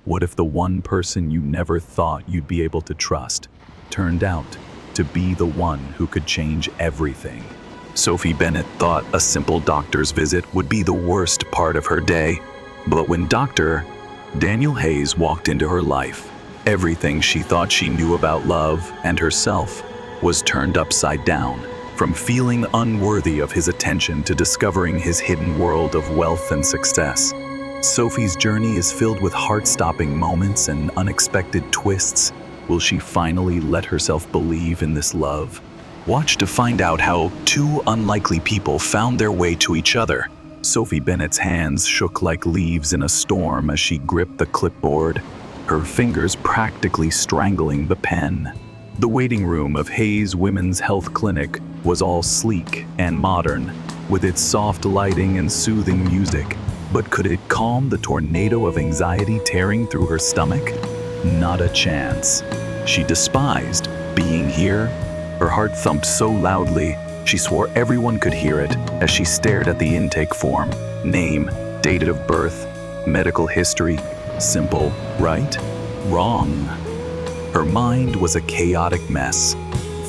What if the one person you never thought you'd be able to trust turned out to be the one who could change everything? Sophie Bennett thought a simple doctor's visit would be the worst part of her day. But when Dr. Daniel Hayes walked into her life, everything she thought she knew about love and herself was turned upside down. From feeling unworthy of his attention to discovering his hidden world of wealth and success, Sophie's journey is filled with heart-stopping moments and unexpected twists. Will she finally let herself believe in this love? Watch to find out how two unlikely people found their way to each other. Sophie Bennett's hands shook like leaves in a storm as she gripped the clipboard, her fingers practically strangling the pen. The waiting room of Hayes Women's Health Clinic was all sleek and modern, with its soft lighting and soothing music. But could it calm the tornado of anxiety tearing through her stomach? Not a chance. She despised being here. Her heart thumped so loudly, she swore everyone could hear it as she stared at the intake form. Name, date of birth, medical history. Simple, right? Wrong. Her mind was a chaotic mess,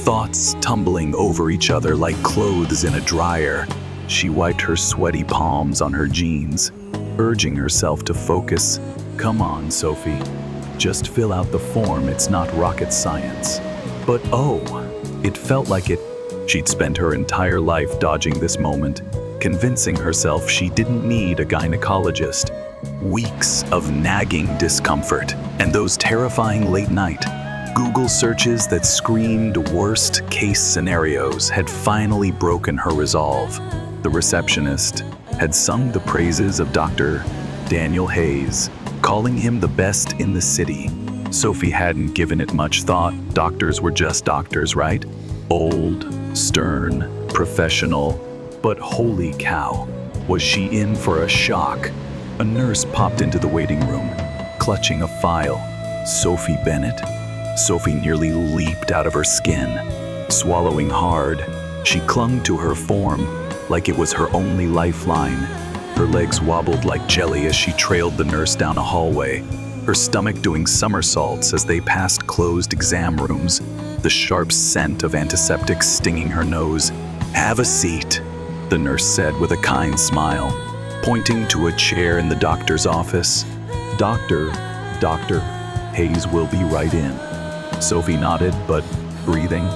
thoughts tumbling over each other like clothes in a dryer. She wiped her sweaty palms on her jeans, urging herself to focus. Come on, Sophie. Just fill out the form, it's not rocket science. But oh, it felt like it. She'd spent her entire life dodging this moment, convincing herself she didn't need a gynecologist. Weeks of nagging discomfort and those terrifying late-night Google searches that screamed worst-case scenarios had finally broken her resolve. The receptionist had sung the praises of Dr. Daniel Hayes, calling him the best in the city. Sophie hadn't given it much thought. Doctors were just doctors, right? Old, stern, professional. But holy cow, was she in for a shock? A nurse popped into the waiting room, clutching a file. Sophie Bennett? Sophie nearly leaped out of her skin. Swallowing hard, she clung to her form like it was her only lifeline. Her legs wobbled like jelly as she trailed the nurse down a hallway, her stomach doing somersaults as they passed closed exam rooms, the sharp scent of antiseptic stinging her nose. "Have a seat," the nurse said with a kind smile, pointing to a chair in the doctor's office. Dr. Hayes will be right in." Sophie nodded, but breathing,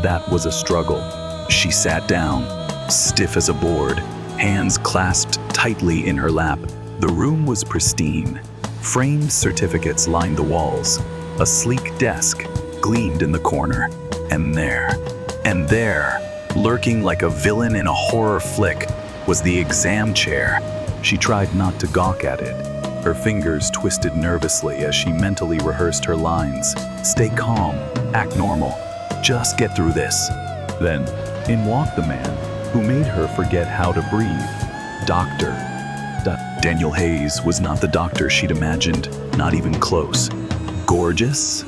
that was a struggle. She sat down, stiff as a board, hands clasped tightly in her lap. The room was pristine. Framed certificates lined the walls. A sleek desk gleamed in the corner. And there, lurking like a villain in a horror flick, was the exam chair. She tried not to gawk at it. Her fingers twisted nervously as she mentally rehearsed her lines. Stay calm, act normal, just get through this. Then, in walked the man who made her forget how to breathe. Dr. Daniel Hayes was not the doctor she'd imagined, not even close. Gorgeous?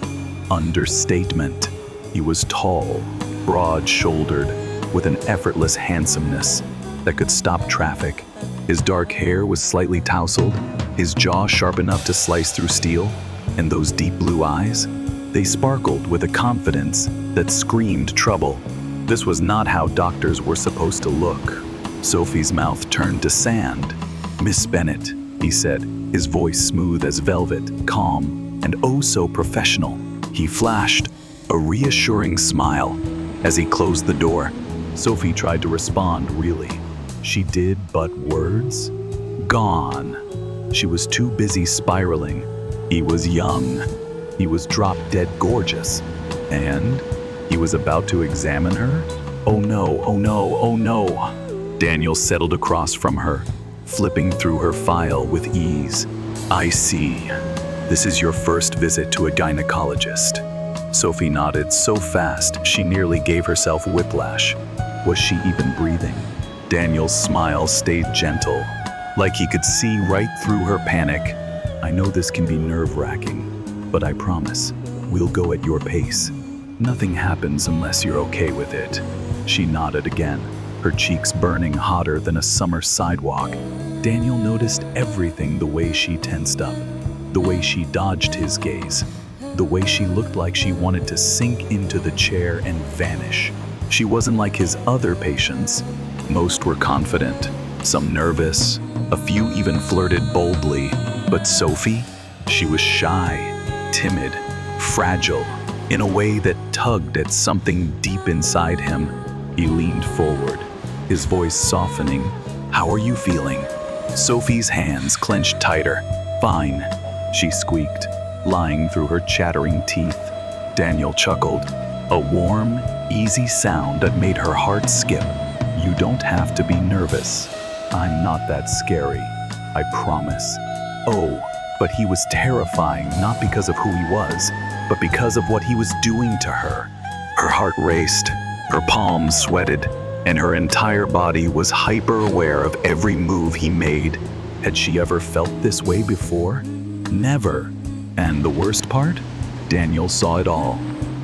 Understatement. He was tall, broad-shouldered, with an effortless handsomeness that could stop traffic. His dark hair was slightly tousled, his jaw sharp enough to slice through steel, and those deep blue eyes, they sparkled with a confidence that screamed trouble. This was not how doctors were supposed to look. Sophie's mouth turned to sand. "Miss Bennett," he said, his voice smooth as velvet, calm, and oh so professional. He flashed a reassuring smile as he closed the door. Sophie tried to respond, really. She did, but words? Gone. She was too busy spiraling. He was young. He was drop-dead gorgeous. And he was about to examine her? Oh no, oh no, oh no. Daniel settled across from her, flipping through her file with ease. "I see. This is your first visit to a gynecologist." Sophie nodded so fast she nearly gave herself whiplash. Was she even breathing? Daniel's smile stayed gentle, like he could see right through her panic. "I know this can be nerve-wracking, but I promise, we'll go at your pace. Nothing happens unless you're okay with it." She nodded again, her cheeks burning hotter than a summer sidewalk. Daniel noticed everything, the way she tensed up, The way she dodged his gaze. The way she looked like she wanted to sink into the chair and vanish. She wasn't like his other patients. Most were confident, some nervous, a few even flirted boldly. But Sophie, she was shy, timid, fragile, in a way that tugged at something deep inside him. He leaned forward, his voice softening. "How are you feeling?" Sophie's hands clenched tighter. "Fine," she squeaked, lying through her chattering teeth. Daniel chuckled, a warm, easy sound that made her heart skip. "You don't have to be nervous. I'm not that scary, I promise." Oh, but he was terrifying, not because of who he was, but because of what he was doing to her. Her heart raced, her palms sweated, and her entire body was hyper-aware of every move he made. Had she ever felt this way before? Never. And the worst part? Daniel saw it all.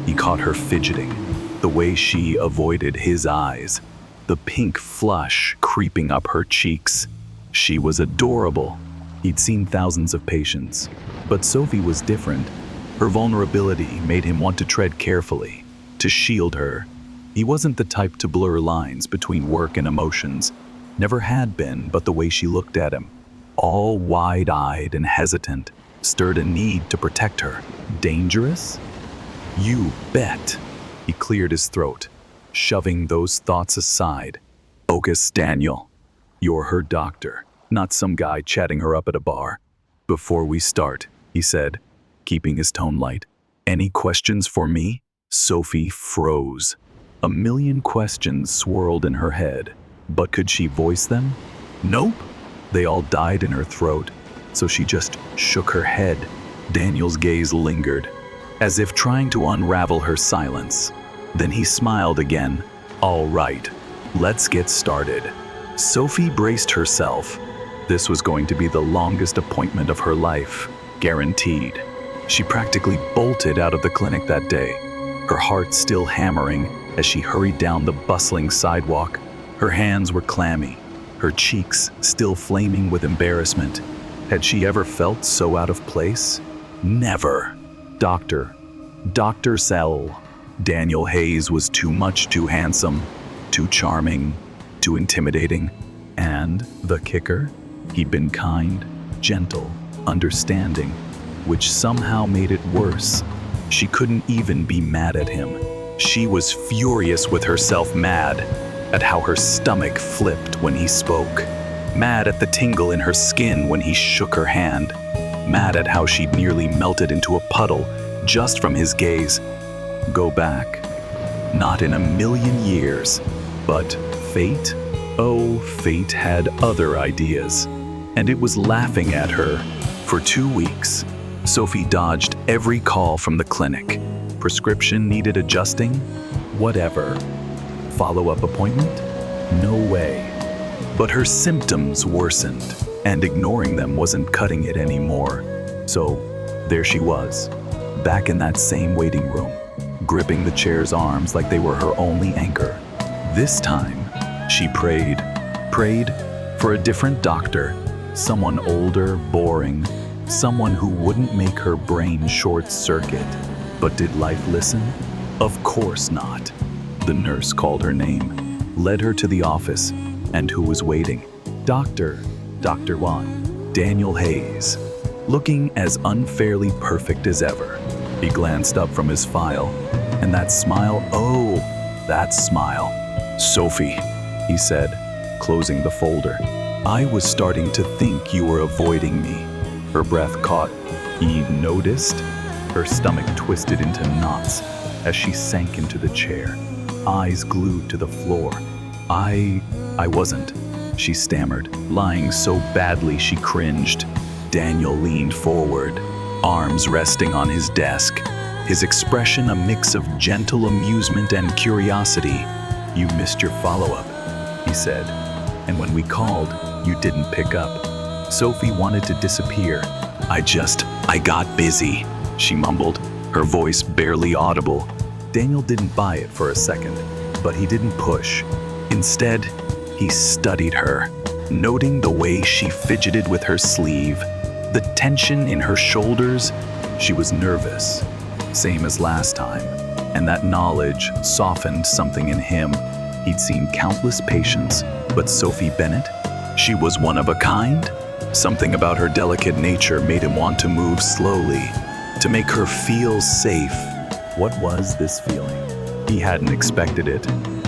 He caught her fidgeting, the way she avoided his eyes, the pink flush creeping up her cheeks. She was adorable. He'd seen thousands of patients, but Sophie was different. Her vulnerability made him want to tread carefully, to shield her. He wasn't the type to blur lines between work and emotions. Never had been, but the way she looked at him, all wide-eyed and hesitant, stirred a need to protect her. Dangerous? You bet. He cleared his throat, shoving those thoughts aside. Focus, Daniel. You're her doctor, not some guy chatting her up at a bar. Before we start, he said, keeping his tone light. Any questions for me? Sophie froze. A million questions swirled in her head, but could she voice them? Nope. They all died in her throat, so she just shook her head. Daniel's gaze lingered, as if trying to unravel her silence. Then he smiled again. All right, let's get started. Sophie braced herself. This was going to be the longest appointment of her life, guaranteed. She practically bolted out of the clinic that day, her heart still hammering as she hurried down the bustling sidewalk. Her hands were clammy, her cheeks still flaming with embarrassment. Had she ever felt so out of place? Never. Dr. Sell. Daniel Hayes was too much too handsome, too charming, too intimidating. And the kicker? He'd been kind, gentle, understanding, which somehow made it worse. She couldn't even be mad at him. She was furious with herself, mad at how her stomach flipped when he spoke, mad at the tingle in her skin when he shook her hand, mad at how she'd nearly melted into a puddle just from his gaze. Go back. Not in a million years. But fate? Oh, fate had other ideas. And it was laughing at her. For 2 weeks, Sophie dodged every call from the clinic. Prescription needed adjusting? Whatever. Follow-up appointment? No way. But her symptoms worsened, and ignoring them wasn't cutting it anymore. So, there she was, back in that same waiting room, gripping the chair's arms like they were her only anchor. This time, she prayed for a different doctor, someone older, boring, someone who wouldn't make her brain short-circuit. But did life listen? Of course not. The nurse called her name, led her to the office, and who was waiting? Dr. Juan, Daniel Hayes, looking as unfairly perfect as ever. He glanced up from his file, and that smile, oh, that smile. Sophie, he said, closing the folder. I was starting to think you were avoiding me. Her breath caught. He noticed. Her stomach twisted into knots as she sank into the chair, eyes glued to the floor. I wasn't, she stammered, lying so badly she cringed. Daniel leaned forward, arms resting on his desk, his expression a mix of gentle amusement and curiosity. You missed your follow-up, he said, and when we called, you didn't pick up. Sophie wanted to disappear. I got busy, she mumbled, her voice barely audible. Daniel didn't buy it for a second, but he didn't push. Instead, he studied her, noting the way she fidgeted with her sleeve, the tension in her shoulders. She was nervous, same as last time, and that knowledge softened something in him. He'd seen countless patients, but Sophie Bennett, she was one of a kind. Something about her delicate nature made him want to move slowly, to make her feel safe. What was this feeling? He hadn't expected it,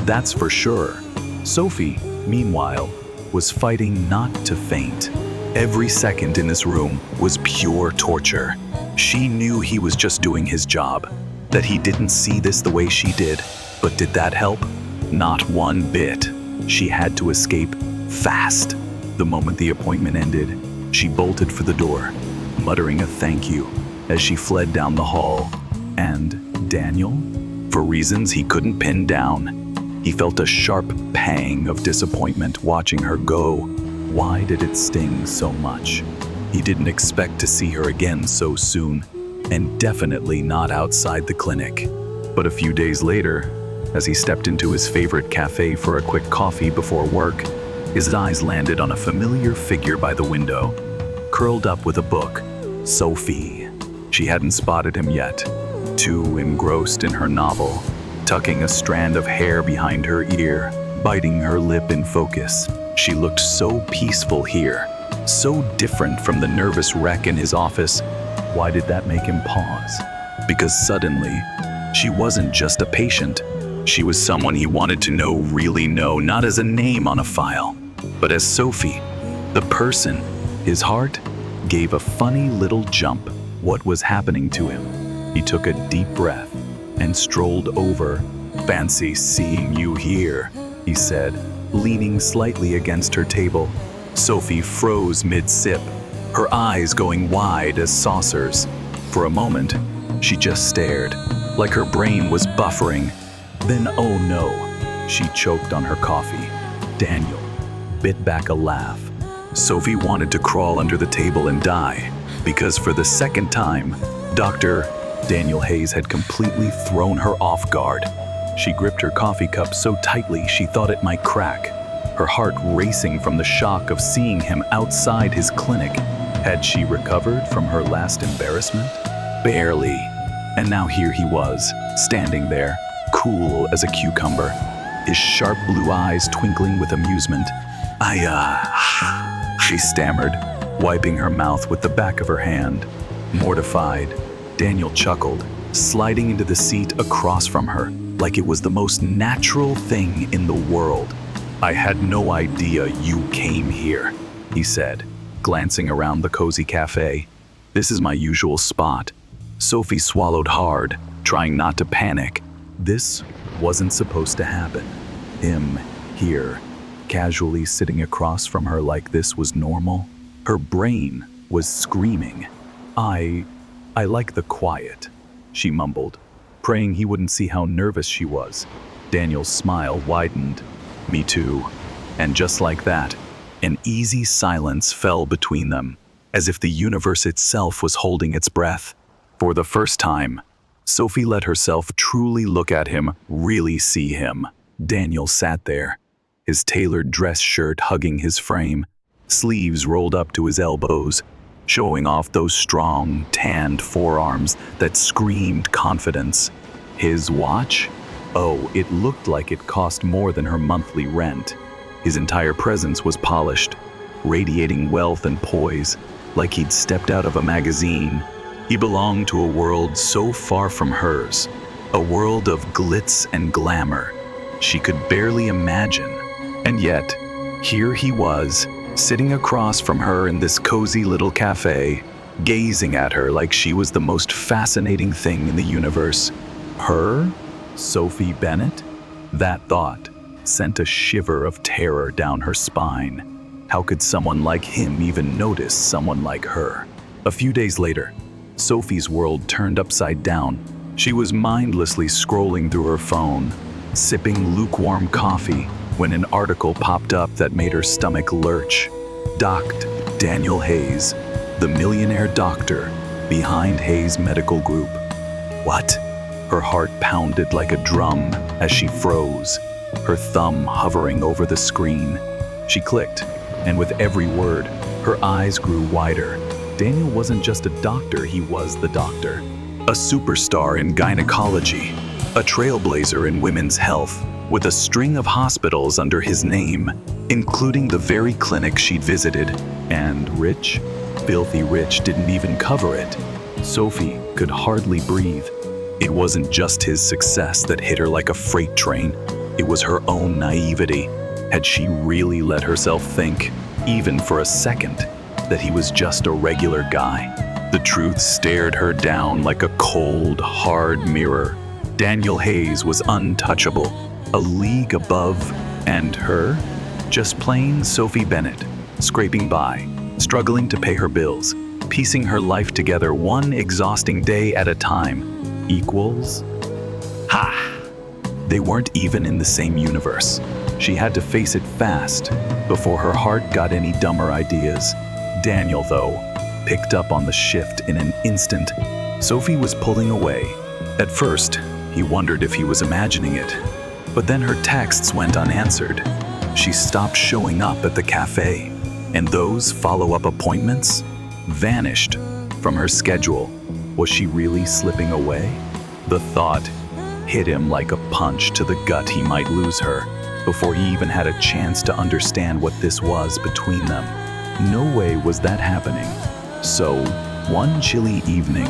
that's for sure. Sophie, meanwhile, was fighting not to faint. Every second in this room was pure torture. She knew he was just doing his job, that he didn't see this the way she did. But did that help? Not one bit. She had to escape fast. The moment the appointment ended, she bolted for the door, muttering a thank you as she fled down the hall. And Daniel? For reasons he couldn't pin down, he felt a sharp pang of disappointment watching her go. Why did it sting so much? He didn't expect to see her again so soon, and definitely not outside the clinic. But a few days later, as he stepped into his favorite cafe for a quick coffee before work, his eyes landed on a familiar figure by the window, curled up with a book. Sophie. She hadn't spotted him yet, too engrossed in her novel, tucking a strand of hair behind her ear, biting her lip in focus. She looked so peaceful here, so different from the nervous wreck in his office. Why did that make him pause? Because suddenly, she wasn't just a patient. She was someone he wanted to know, really know, not as a name on a file, but as Sophie, the person. His heart gave a funny little jump. What was happening to him? He took a deep breath and strolled over. "Fancy seeing you here," he said, leaning slightly against her table. Sophie froze mid-sip, her eyes going wide as saucers. For a moment, she just stared, like her brain was buffering. Then, oh no, she choked on her coffee. Daniel bit back a laugh. Sophie wanted to crawl under the table and die, because for the second time, Dr. Daniel Hayes had completely thrown her off guard. She gripped her coffee cup so tightly she thought it might crack, her heart racing from the shock of seeing him outside his clinic. Had she recovered from her last embarrassment? Barely. And now here he was, standing there, cool as a cucumber, his sharp blue eyes twinkling with amusement. She stammered, wiping her mouth with the back of her hand. Mortified, Daniel chuckled, sliding into the seat across from her, like it was the most natural thing in the world. "I had no idea you came here," he said, glancing around the cozy cafe. "This is my usual spot." Sophie swallowed hard, trying not to panic. This wasn't supposed to happen. Him, here, casually sitting across from her like this was normal. Her brain was screaming. I like the quiet," she mumbled, praying he wouldn't see how nervous she was. Daniel's smile widened. "Me too." And just like that, an easy silence fell between them, as if the universe itself was holding its breath. For the first time, Sophie let herself truly look at him, really see him. Daniel sat there, his tailored dress shirt hugging his frame, sleeves rolled up to his elbows, showing off those strong, tanned forearms that screamed confidence. His watch? Oh, it looked like it cost more than her monthly rent. His entire presence was polished, radiating wealth and poise, like he'd stepped out of a magazine. He belonged to a world so far from hers, a world of glitz and glamour she could barely imagine. And yet, here he was, sitting across from her in this cozy little cafe, gazing at her like she was the most fascinating thing in the universe. Her? Sophie Bennett? That thought sent a shiver of terror down her spine. How could someone like him even notice someone like her? A few days later, Sophie's world turned upside down. She was mindlessly scrolling through her phone, sipping lukewarm coffee, when an article popped up that made her stomach lurch. Dr. Daniel Hayes, the millionaire doctor behind Hayes Medical Group. What? Her heart pounded like a drum as she froze, her thumb hovering over the screen. She clicked, and with every word, her eyes grew wider. Daniel wasn't just a doctor, he was the doctor. A superstar in gynecology, a trailblazer in women's health, with a string of hospitals under his name, including the very clinic she'd visited. And rich, filthy rich, didn't even cover it. Sophie could hardly breathe. It wasn't just his success that hit her like a freight train. It was her own naivety. Had she really let herself think, even for a second, that he was just a regular guy? The truth stared her down like a cold, hard mirror. Daniel Hayes was untouchable, a league above, and her? Just plain Sophie Bennett, scraping by, struggling to pay her bills, piecing her life together one exhausting day at a time. Equals? Ha! They weren't even in the same universe. She had to face it fast before her heart got any dumber ideas. Daniel, though, picked up on the shift in an instant. Sophie was pulling away. At first, he wondered if he was imagining it, but then her texts went unanswered. She stopped showing up at the cafe, and those follow-up appointments vanished from her schedule. Was she really slipping away? The thought hit him like a punch to the gut. He might lose her before he even had a chance to understand what this was between them. No way was that happening. So, one chilly evening,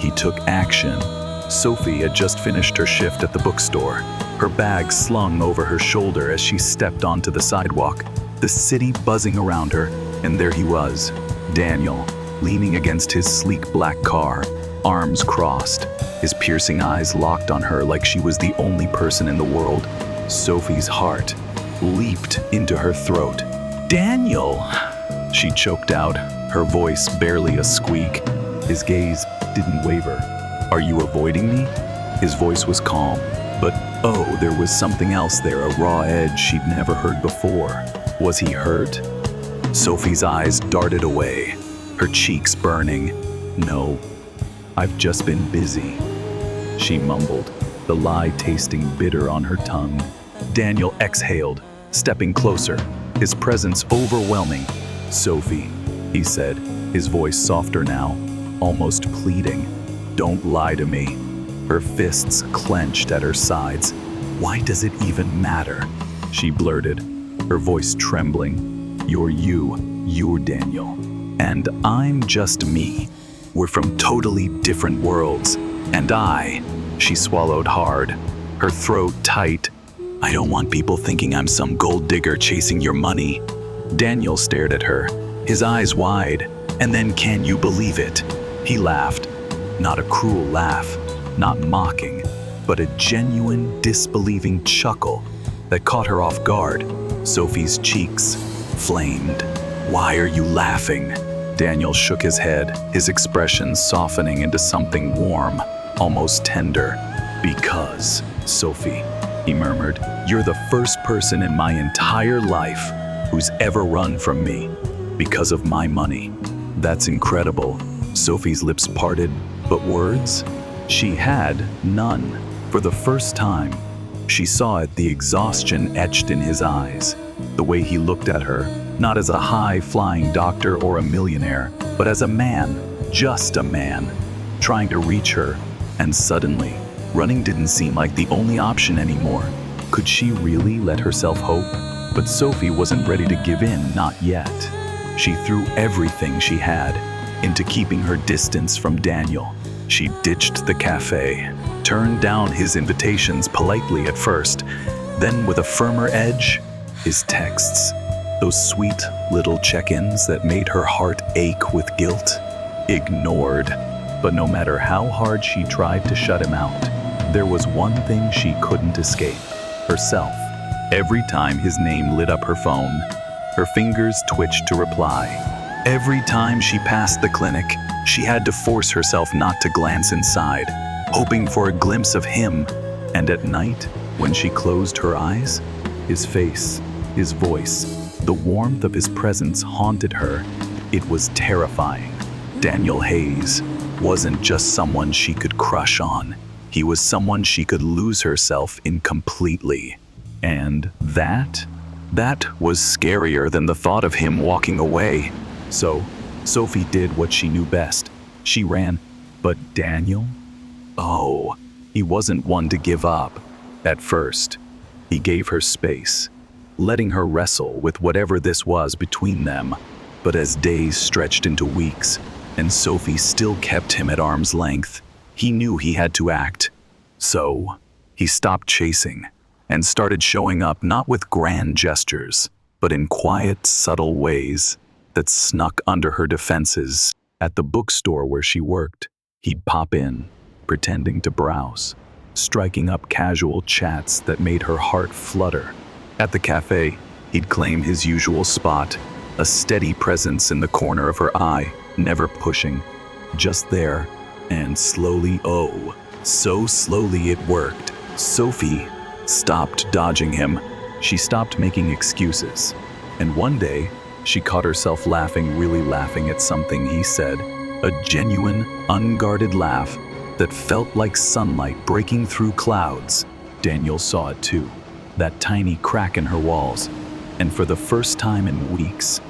he took action. Sophie had just finished her shift at the bookstore, her bag slung over her shoulder as she stepped onto the sidewalk, the city buzzing around her, and there he was, Daniel, leaning against his sleek black car, arms crossed, his piercing eyes locked on her like she was the only person in the world. Sophie's heart leaped into her throat. "Daniel!" she choked out, her voice barely a squeak. His gaze didn't waver. "Are you avoiding me?" His voice was calm, but oh, there was something else there, a raw edge she'd never heard before. Was he hurt? Sophie's eyes darted away, her cheeks burning. "No, I've just been busy," she mumbled, the lie tasting bitter on her tongue. Daniel exhaled, stepping closer, his presence overwhelming. "Sophie," he said, his voice softer now, almost pleading, "don't lie to me." Her fists clenched at her sides. "Why does it even matter?" she blurted, her voice trembling. "You're you're Daniel, and I'm just me. We're from totally different worlds, and she swallowed hard, her throat tight. "I don't want people thinking I'm some gold digger chasing your money." Daniel stared at her, his eyes wide, and then, can you believe it? He laughed. Not a cruel laugh, not mocking, but a genuine, disbelieving chuckle that caught her off guard. Sophie's cheeks flamed. "Why are you laughing?" Daniel shook his head, his expression softening into something warm, almost tender. "Because, Sophie," he murmured, "you're the first person in my entire life who's ever run from me because of my money." "That's incredible." Sophie's lips parted, but words? She had none. For the first time, she saw it, the exhaustion etched in his eyes, the way he looked at her, not as a high-flying doctor or a millionaire, but as a man, just a man, trying to reach her. And suddenly, running didn't seem like the only option anymore. Could she really let herself hope? But Sophie wasn't ready to give in, not yet. She threw everything she had into keeping her distance from Daniel. She ditched the cafe, turned down his invitations politely at first, then with a firmer edge, his texts, those sweet little check-ins that made her heart ache with guilt, ignored. But no matter how hard she tried to shut him out, there was one thing she couldn't escape: herself. Every time his name lit up her phone, her fingers twitched to reply. Every time she passed the clinic, she had to force herself not to glance inside, hoping for a glimpse of him. And at night, when she closed her eyes, his face, his voice, the warmth of his presence haunted her. It was terrifying. Daniel Hayes wasn't just someone she could crush on. He was someone she could lose herself in completely. And that was scarier than the thought of him walking away. So, Sophie did what she knew best. She ran. But Daniel? Oh, he wasn't one to give up. At first, he gave her space, letting her wrestle with whatever this was between them. But as days stretched into weeks, and Sophie still kept him at arm's length, he knew he had to act. So, he stopped chasing and started showing up not with grand gestures, but in quiet, subtle ways that snuck under her defenses. At the bookstore where she worked, he'd pop in, pretending to browse, striking up casual chats that made her heart flutter. At the cafe, he'd claim his usual spot, a steady presence in the corner of her eye, never pushing, just there, and slowly, oh, so slowly it worked. Sophie stopped dodging him. She stopped making excuses. And one day, she caught herself really laughing at something he said, a genuine, unguarded laugh that felt like sunlight breaking through clouds. Daniel saw it too, that tiny crack in her walls, and for the first time in weeks,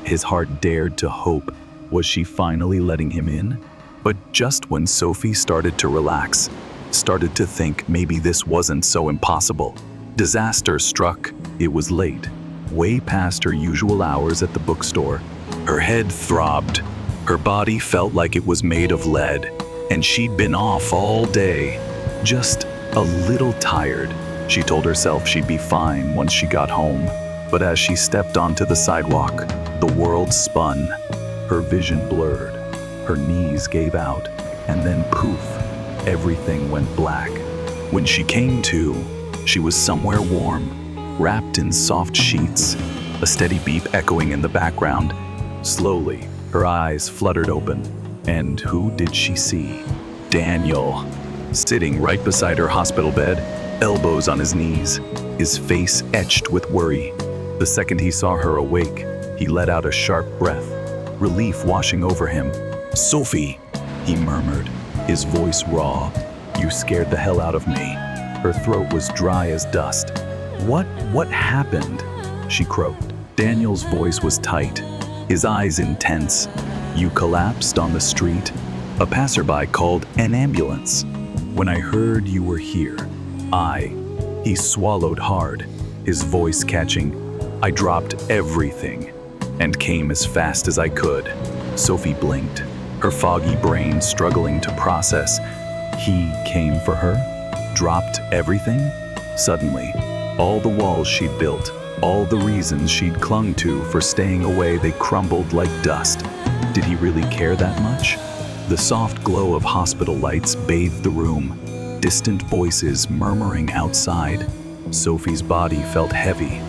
his heart dared to hope. Was she finally letting him in? But just when Sophie started to relax, started to think maybe this wasn't so impossible, disaster struck. It was late, way past her usual hours at the bookstore. Her head throbbed, her body felt like it was made of lead, and she'd been off all day, just a little tired. She told herself she'd be fine once she got home, but as she stepped onto the sidewalk, the world spun. Her vision blurred, her knees gave out, and then poof, everything went black. When she came to, she was somewhere warm, wrapped in soft sheets, a steady beep echoing in the background. Slowly, her eyes fluttered open, and who did she see? Daniel, sitting right beside her hospital bed, elbows on his knees, his face etched with worry. The second he saw her awake, he let out a sharp breath, relief washing over him. "Sophie," he murmured, his voice raw. "You scared the hell out of me." Her throat was dry as dust. What happened?" she croaked. Daniel's voice was tight, his eyes intense. "You collapsed on the street. A passerby called an ambulance. When I heard you were here, He swallowed hard, his voice catching. "I dropped everything and came as fast as I could." Sophie blinked, her foggy brain struggling to process. He came for her? Dropped everything? Suddenly, all the walls she'd built, all the reasons she'd clung to for staying away, they crumbled like dust. Did he really care that much? The soft glow of hospital lights bathed the room, distant voices murmuring outside. Sophie's body felt heavy,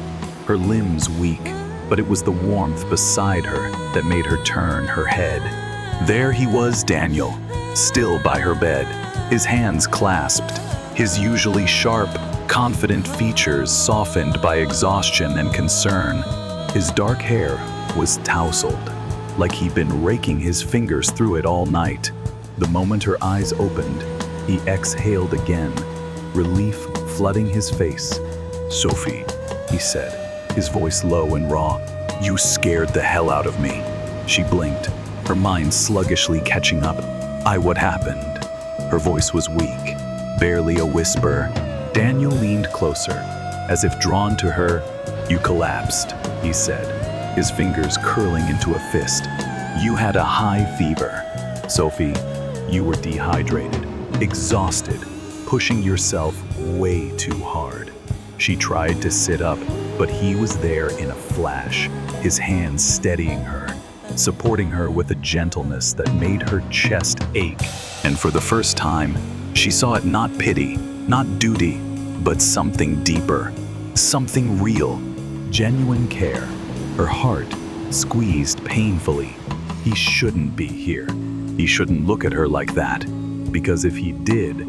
her limbs weak, but it was the warmth beside her that made her turn her head. There he was, Daniel, still by her bed, his hands clasped, his usually sharp, confident features softened by exhaustion and concern. His dark hair was tousled, like he'd been raking his fingers through it all night. The moment her eyes opened, he exhaled again, relief flooding his face. "Sophie," he said, his voice low and raw, "you scared the hell out of me." She blinked, her mind sluggishly catching up. What happened?" Her voice was weak, barely a whisper. Daniel leaned closer, as if drawn to her. "You collapsed," he said, his fingers curling into a fist. "You had a high fever. Sophie, you were dehydrated, exhausted, pushing yourself way too hard." She tried to sit up, but he was there in a flash, his hands steadying her, supporting her with a gentleness that made her chest ache. And for the first time, she saw it not pity, not duty, but something deeper, something real, genuine care. Her heart squeezed painfully. He shouldn't be here. He shouldn't look at her like that, because if he did,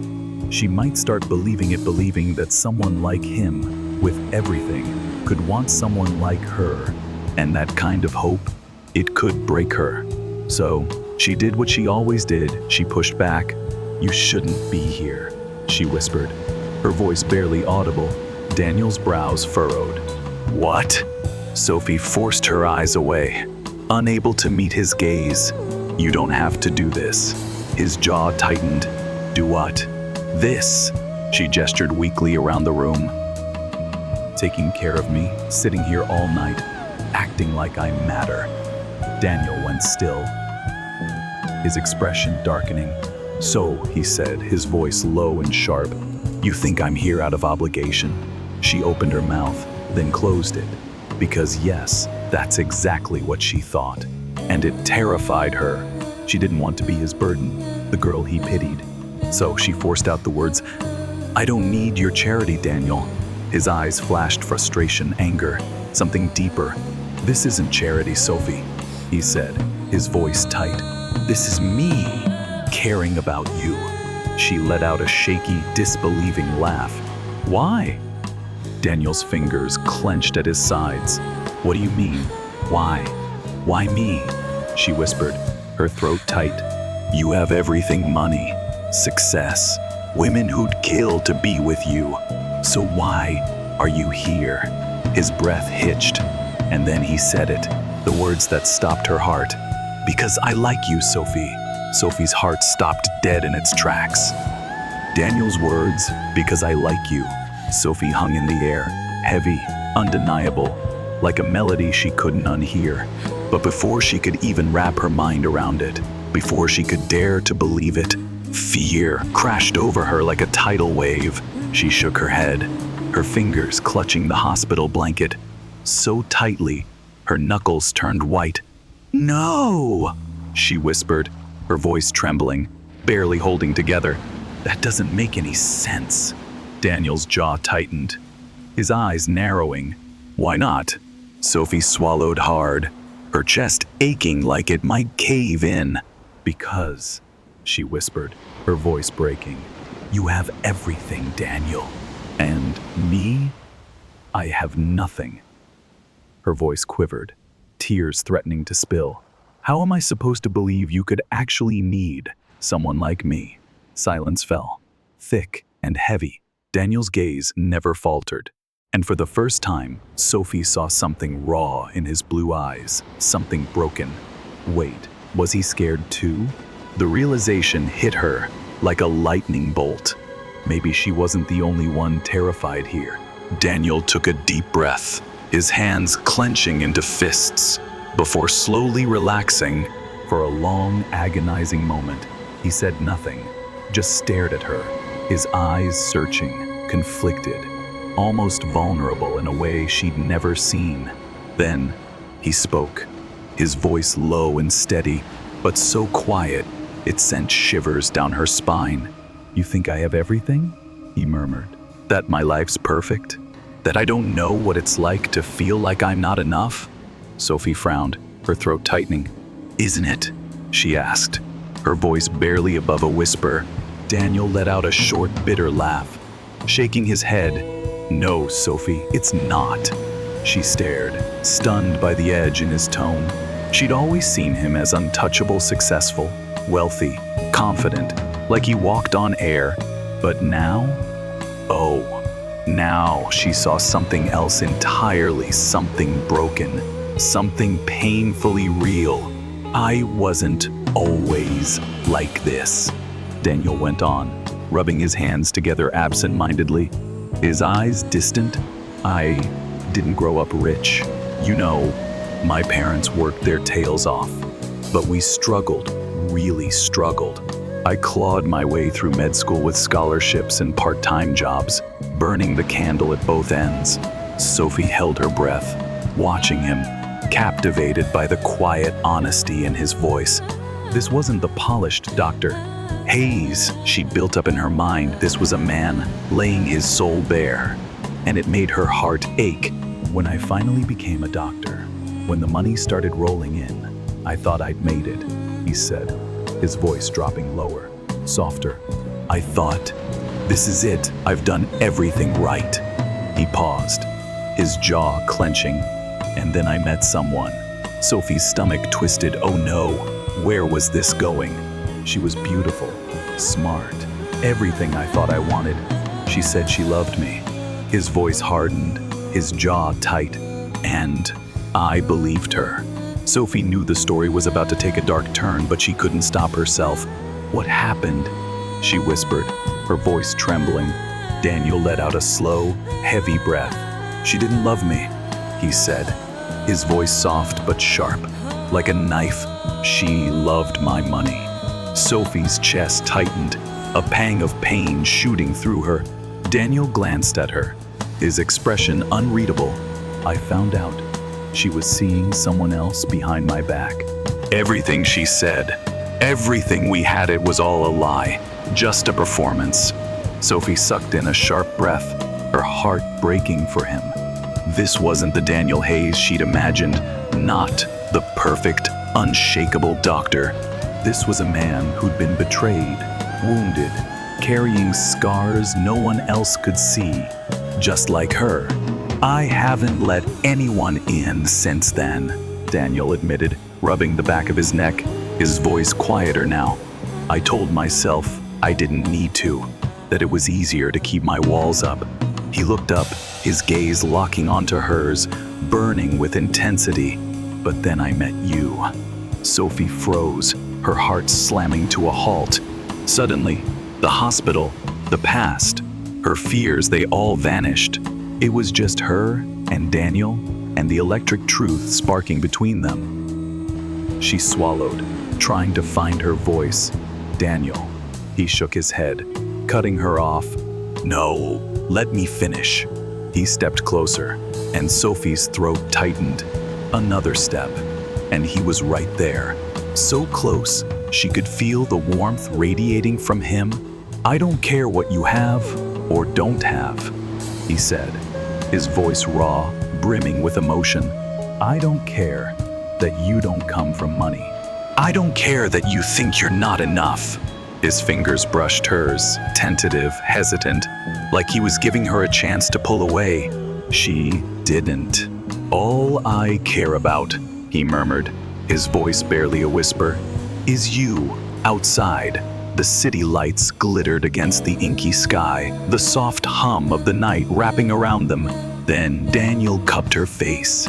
she might start believing that someone like him, with everything, could want someone like her, and that kind of hope, it could break her. So, she did what she always did. She pushed back. "You shouldn't be here," she whispered, her voice barely audible. Daniel's brows furrowed. "What?" Sophie forced her eyes away. unable to meet his gaze. "You don't have to do this." His jaw tightened. "Do what?" "This." She gestured weakly around the room. "Taking care of me, sitting here all night, acting like I matter." Daniel went still, his expression darkening. "So," he said, his voice low and sharp, "you think I'm here out of obligation?" She opened her mouth, then closed it. Because yes, that's exactly what she thought. And it terrified her. She didn't want to be his burden, the girl he pitied. So she forced out the words, "I don't need your charity, Daniel." His eyes flashed frustration, anger, something deeper. "This isn't charity, Sophie," he said, his voice tight. "This is me, caring about you." She let out a shaky, disbelieving laugh. "Why?" Daniel's fingers clenched at his sides. "What do you mean? Why? Why me?" She whispered, her throat tight. "You have everything: money, success, women who'd kill to be with you. So why are you here?" His breath hitched, and then he said it, the words that stopped her heart. "Because I like you, Sophie." Sophie's heart stopped dead in its tracks. Daniel's words, "because I like you." Sophie hung in the air, heavy, undeniable, like a melody she couldn't unhear. But before she could even wrap her mind around it, before she could dare to believe it, fear crashed over her like a tidal wave. She shook her head, her fingers clutching the hospital blanket so tightly, her knuckles turned white. "No!" she whispered, her voice trembling, barely holding together. "That doesn't make any sense." Daniel's jaw tightened, his eyes narrowing. "Why not?" Sophie swallowed hard, her chest aching like it might cave in. "Because," she whispered, her voice breaking, "you have everything, Daniel. And me? I have nothing." Her voice quivered, tears threatening to spill. "How am I supposed to believe you could actually need someone like me?" Silence fell, thick and heavy. Daniel's gaze never faltered, and for the first time, Sophie saw something raw in his blue eyes, something broken. Wait, was he scared too? The realization hit her like a lightning bolt. Maybe she wasn't the only one terrified here. Daniel took a deep breath, his hands clenching into fists, before slowly relaxing. For a long, agonizing moment, he said nothing, just stared at her, his eyes searching, conflicted, almost vulnerable in a way she'd never seen. Then he spoke, his voice low and steady, but so quiet it sent shivers down her spine. "You think I have everything?" he murmured. "That my life's perfect? That I don't know what it's like to feel like I'm not enough?" Sophie frowned, her throat tightening. "Isn't it?" she asked, her voice barely above a whisper. Daniel let out a short, bitter laugh, shaking his head. "No, Sophie, it's not." She stared, stunned by the edge in his tone. She'd always seen him as untouchable, successful, wealthy, confident, like he walked on air. But now? Oh, now she saw something else entirely, something broken, something painfully real. "I wasn't always like this," Daniel went on, rubbing his hands together absent-mindedly, his eyes distant. "I didn't grow up rich. You know, my parents worked their tails off. But we struggled, really struggled. I clawed my way through med school with scholarships and part-time jobs, burning the candle at both ends." Sophie held her breath, watching him, captivated by the quiet honesty in his voice. This wasn't the polished doctor haze she'd built up in her mind. This was a man laying his soul bare, and it made her heart ache. "When I finally became a doctor, when the money started rolling in, I thought I'd made it," he said, his voice dropping lower, softer. "I thought, this is it, I've done everything right." He paused, his jaw clenching. "And then I met someone." Sophie's stomach twisted. Oh no, where was this going? She was beautiful, smart, everything I thought I wanted. She said she loved me. His voice hardened, his jaw tight, and I believed her. Sophie knew the story was about to take a dark turn, but she couldn't stop herself. "What happened?" she whispered, her voice trembling. Daniel let out a slow, heavy breath. "She didn't love me," he said, his voice soft but sharp, like a knife. "She loved my money." Sophie's chest tightened, a pang of pain shooting through her. Daniel glanced at her, his expression unreadable. "I found out she was seeing someone else behind my back." Everything she said, everything we had, it was all a lie, just a performance. Sophie sucked in a sharp breath, her heart breaking for him. This wasn't the Daniel Hayes she'd imagined, not the perfect, unshakable doctor. This was a man who'd been betrayed, wounded, carrying scars no one else could see, just like her. "I haven't let anyone in since then," Daniel admitted, rubbing the back of his neck, his voice quieter now. "I told myself I didn't need to, that it was easier to keep my walls up." He looked up, his gaze locking onto hers, burning with intensity. "But then I met you." Sophie froze, her heart slamming to a halt. Suddenly, the hospital, the past, her fears, they all vanished. It was just her and Daniel and the electric truth sparking between them. She swallowed, trying to find her voice. "Daniel." He shook his head, cutting her off. "No, let me finish." He stepped closer, and Sophie's throat tightened. Another step, and he was right there, so close she could feel the warmth radiating from him. "I don't care what you have or don't have," he said, his voice raw, brimming with emotion. "I don't care that you don't come from money. I don't care that you think you're not enough." His fingers brushed hers, tentative, hesitant, like he was giving her a chance to pull away. She didn't. "All I care about," he murmured, his voice barely a whisper, "is you, outside." The city lights glittered against the inky sky, the soft hum of the night wrapping around them. Then Daniel cupped her face,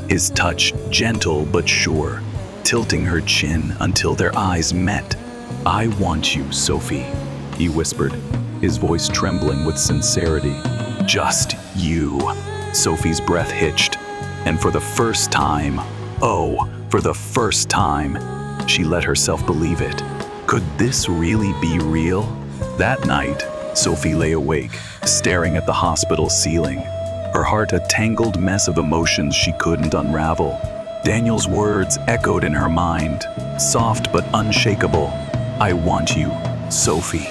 his touch gentle but sure, tilting her chin until their eyes met. "I want you, Sophie," he whispered, his voice trembling with sincerity. "Just you." Sophie's breath hitched, and for the first time, oh, for the first time, she let herself believe it. Could this really be real? That night, Sophie lay awake, staring at the hospital ceiling, her heart a tangled mess of emotions she couldn't unravel. Daniel's words echoed in her mind, soft but unshakable. "I want you, Sophie.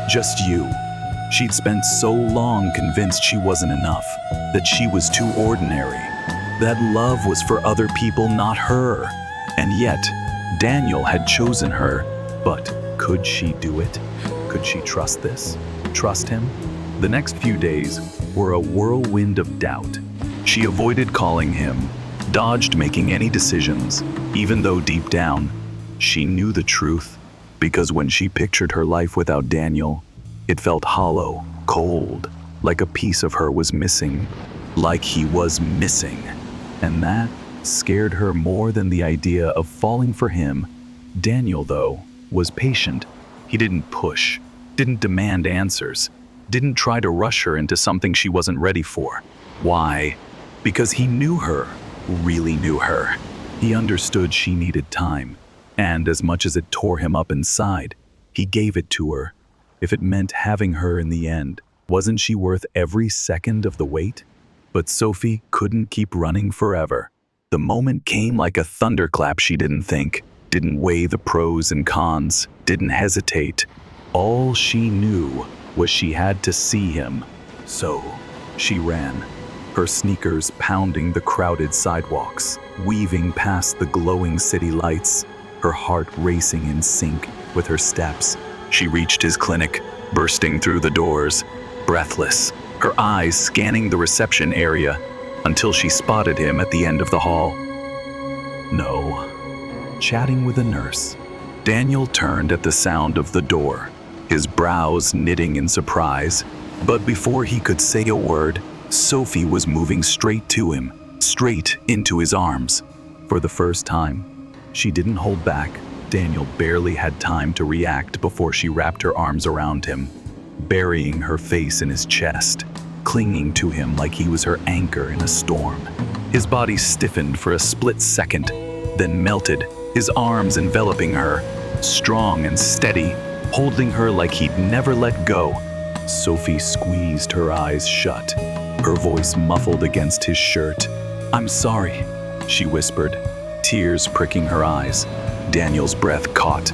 Just you." She'd spent so long convinced she wasn't enough, that she was too ordinary, that love was for other people, not her. And yet, Daniel had chosen her. But could she do it? Could she trust this? Trust him? The next few days were a whirlwind of doubt. She avoided calling him, dodged making any decisions, even though deep down, she knew the truth. Because when she pictured her life without Daniel, it felt hollow, cold, like a piece of her was missing, like he was missing. And that scared her more than the idea of falling for him. Daniel, though, was patient. He didn't push, didn't demand answers, didn't try to rush her into something she wasn't ready for. Why? Because he knew her, really knew her. He understood she needed time. And as much as it tore him up inside, he gave it to her. If it meant having her in the end, wasn't she worth every second of the wait? But Sophie couldn't keep running forever. The moment came like a thunderclap. She didn't think, didn't weigh the pros and cons, didn't hesitate. All she knew was she had to see him. So she ran, her sneakers pounding the crowded sidewalks, weaving past the glowing city lights, her heart racing in sync with her steps. She reached his clinic, bursting through the doors, breathless, her eyes scanning the reception area until she spotted him at the end of the hall. No, chatting with a nurse. Daniel turned at the sound of the door, his brows knitting in surprise. But before he could say a word, Sophie was moving straight to him, straight into his arms. For the first time, she didn't hold back. Daniel barely had time to react before she wrapped her arms around him, burying her face in his chest, clinging to him like he was her anchor in a storm. His body stiffened for a split second, then melted, his arms enveloping her, strong and steady, holding her like he'd never let go. Sophie squeezed her eyes shut, her voice muffled against his shirt. "I'm sorry," she whispered, tears pricking her eyes. Daniel's breath caught,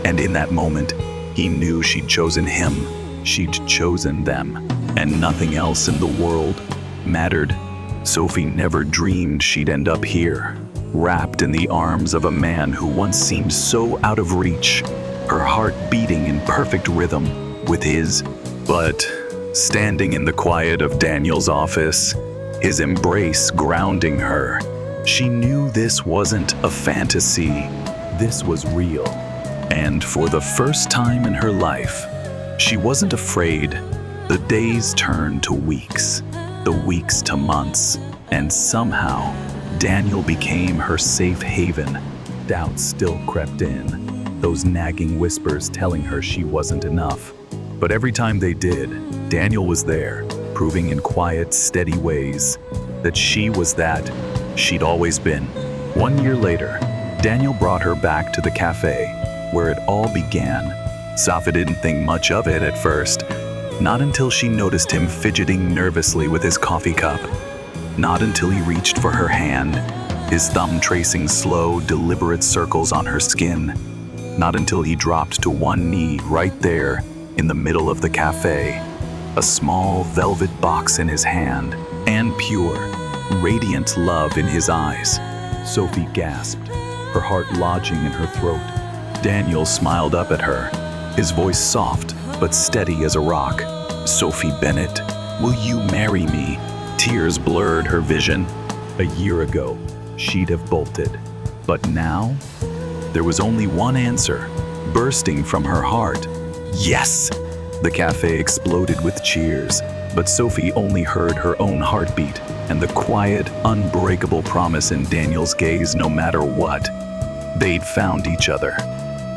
and in that moment, he knew she'd chosen him. She'd chosen them, and nothing else in the world mattered. Sophie never dreamed she'd end up here, wrapped in the arms of a man who once seemed so out of reach, her heart beating in perfect rhythm with his. But standing in the quiet of Daniel's office, his embrace grounding her, she knew this wasn't a fantasy. This was real. And for the first time in her life, she wasn't afraid. The days turned to weeks, the weeks to months, and somehow Daniel became her safe haven. Doubts still crept in, those nagging whispers telling her she wasn't enough. But every time they did, Daniel was there, proving in quiet, steady ways that she was that she'd always been. 1 year later, Daniel brought her back to the cafe, where it all began. Safa didn't think much of it at first, not until she noticed him fidgeting nervously with his coffee cup. Not until he reached for her hand, his thumb tracing slow, deliberate circles on her skin. Not until he dropped to one knee right there in the middle of the cafe, a small velvet box in his hand, and pure, radiant love in his eyes. Sophie gasped, her heart lodging in her throat. Daniel smiled up at her, his voice soft but steady as a rock. "Sophie Bennett, will you marry me?" Tears blurred her vision. A year ago, she'd have bolted. But now, there was only one answer, bursting from her heart. Yes! The cafe exploded with cheers, but Sophie only heard her own heartbeat and the quiet, unbreakable promise in Daniel's gaze no matter what. They'd found each other,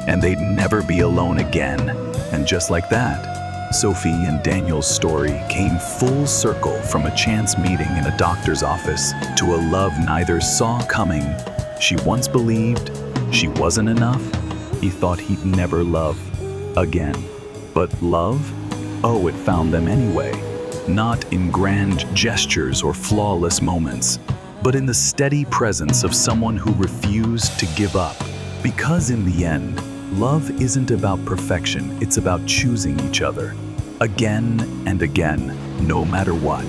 and they'd never be alone again. And just like that, Sophie and Daniel's story came full circle from a chance meeting in a doctor's office to a love neither saw coming. She once believed she wasn't enough. He thought he'd never love again. But love? Oh, it found them anyway. Not in grand gestures or flawless moments, but in the steady presence of someone who refused to give up. Because in the end, love isn't about perfection, it's about choosing each other. Again and again, no matter what.